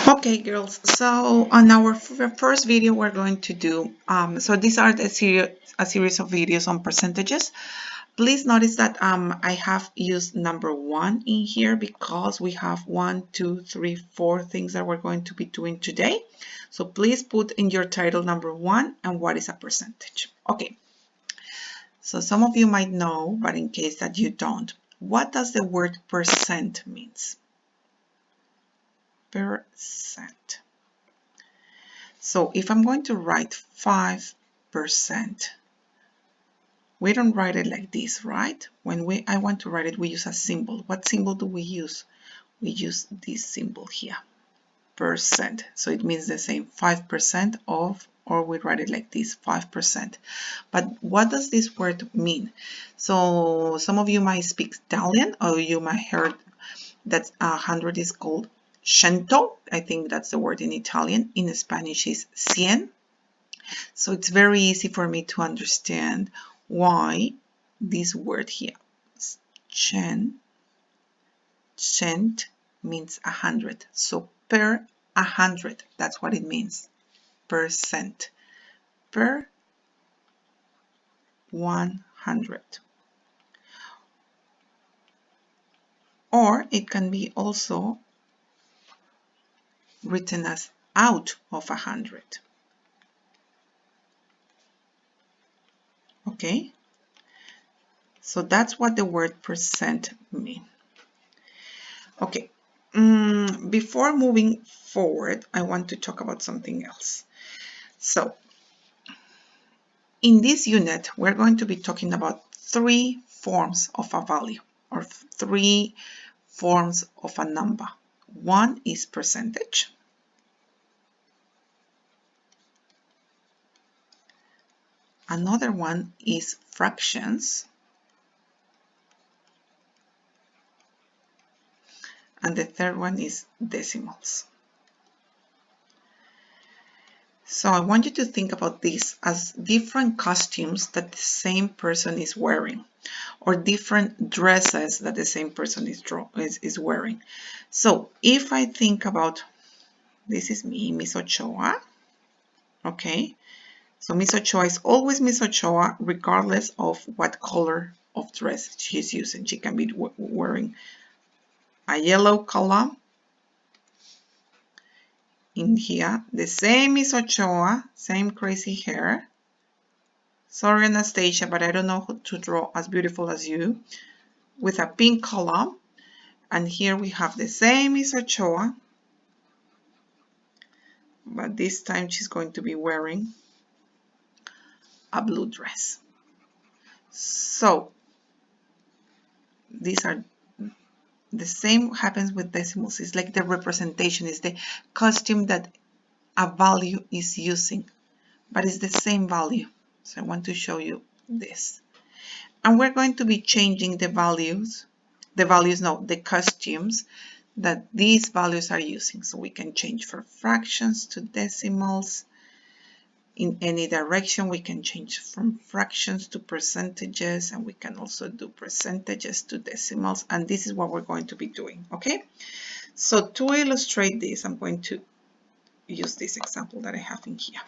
Okay, girls, so on our first video we're going to do, so these are a series of videos on percentages. Please notice that I have used number 1 in here because we have 1, 2, 3, 4 things that we're going to be doing today. So please put in your title number 1 and what is a percentage. Okay, so some of you might know, but in case that you don't, what does the word percent means? Percent. So if I'm going to write 5%, we don't write it like this, right? When I want to write it, we use a symbol. What symbol do we use? We use this symbol here, percent. So it means the same, 5% of, or we write it like this, 5%. But what does this word mean? So some of you might speak Italian, or you might heard that 100 is called cento. I think that's the word in Italian. In Spanish is cien. So it's very easy for me to understand why this word here, cent, means 100. So per 100, that's what it means. Percent. Per 100. Or it can be also written as out of 100. Okay? So that's what the word percent means. Okay, before moving forward, I want to talk about something else. So, in this unit, we're going to be talking about 3 forms of a value, or 3 forms of a number. One is percentage. Another one is fractions. And the third one is decimals. So I want you to think about this as different costumes that the same person is wearing, or different dresses that the same person is wearing. So if I think about, this is me, Miss Ochoa, okay? So Miss Ochoa is always Miss Ochoa regardless of what color of dress she's using. She can be wearing a yellow color. In here, the same Miss Ochoa, same crazy hair. Sorry, Anastasia, but I don't know how to draw as beautiful as you. With a pink color. And here we have the same Miss Ochoa. But this time she's going to be wearing a blue dress. So these are the same happens with decimals. It's like the representation, is the costume that a value is using, but it's the same value. So I want to show you this. And we're going to be changing the costumes that these values are using. So we can change from fractions to decimals. In any direction, we can change from fractions to percentages, and we can also do percentages to decimals, and this is what we're going to be doing, okay? So to illustrate this, I'm going to use this example that I have in here.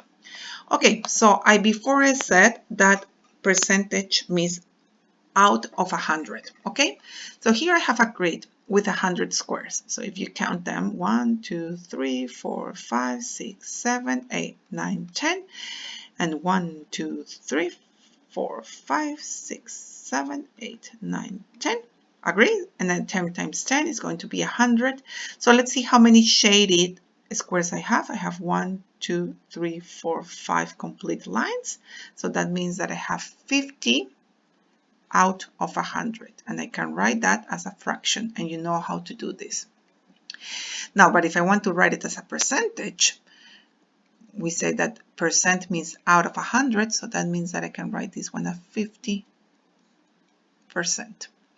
Okay, so before I said that percentage means out of 100, okay? So here I have a grid with 100 squares. So if you count them, 1, 2, 3, 4, 5, 6, 7, 8, 9, 10, and 1, 2, 3, 4, 5, 6, 7, 8, 9, 10. Agree? And then 10 times 10 is going to be 100. So let's see how many shaded squares I have. I have 1, 2, 3, 4, 5 complete lines. So that means that I have 50 out of 100, and I can write that as a fraction, and you know how to do this. Now, but if I want to write it as a percentage, we say that percent means out of 100, so that means that I can write this one as 50%.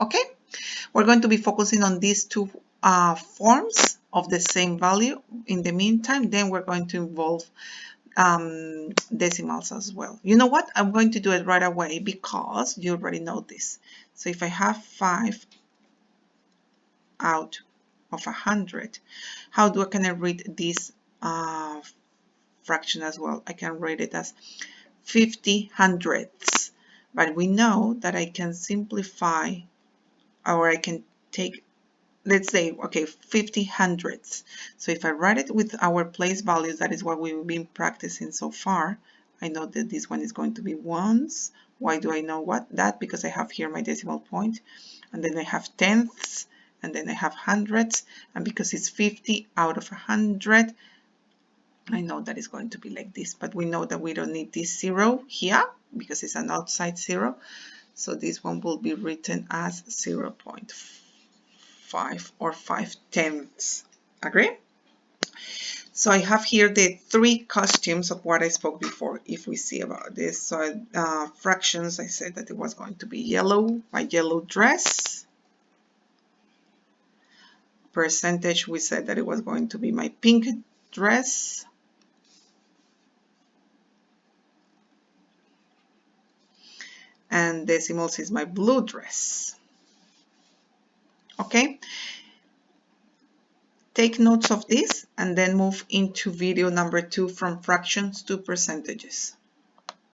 Okay? We're going to be focusing on these 2 forms of the same value. In the meantime, then we're going to involve decimals as well. You know what? I'm going to do it right away because you already know this. So if I have 5 out of 100. How can I read this fraction as well? I can read it as 50 hundredths. But we know that I can simplify, or I can take, let's say, okay, 50 hundredths. So if I write it with our place values, that is what we've been practicing so far. I know that this one is going to be ones. Why do I know that? Because I have here my decimal point, and then I have tenths, and then I have hundredths, and because it's 50 out of 100, I know that it's going to be like this, but we know that we don't need this 0 here because it's an outside 0. So this one will be written as 0.5 or 5/10. Agree? So I have here the 3 costumes of what I spoke before. If we see about this, so fractions, I said that it was going to be yellow, my yellow dress. Percentage, we said that it was going to be my pink dress. And decimals is my blue dress. Okay? Take notes of this and then move into video number 2 from fractions to percentages.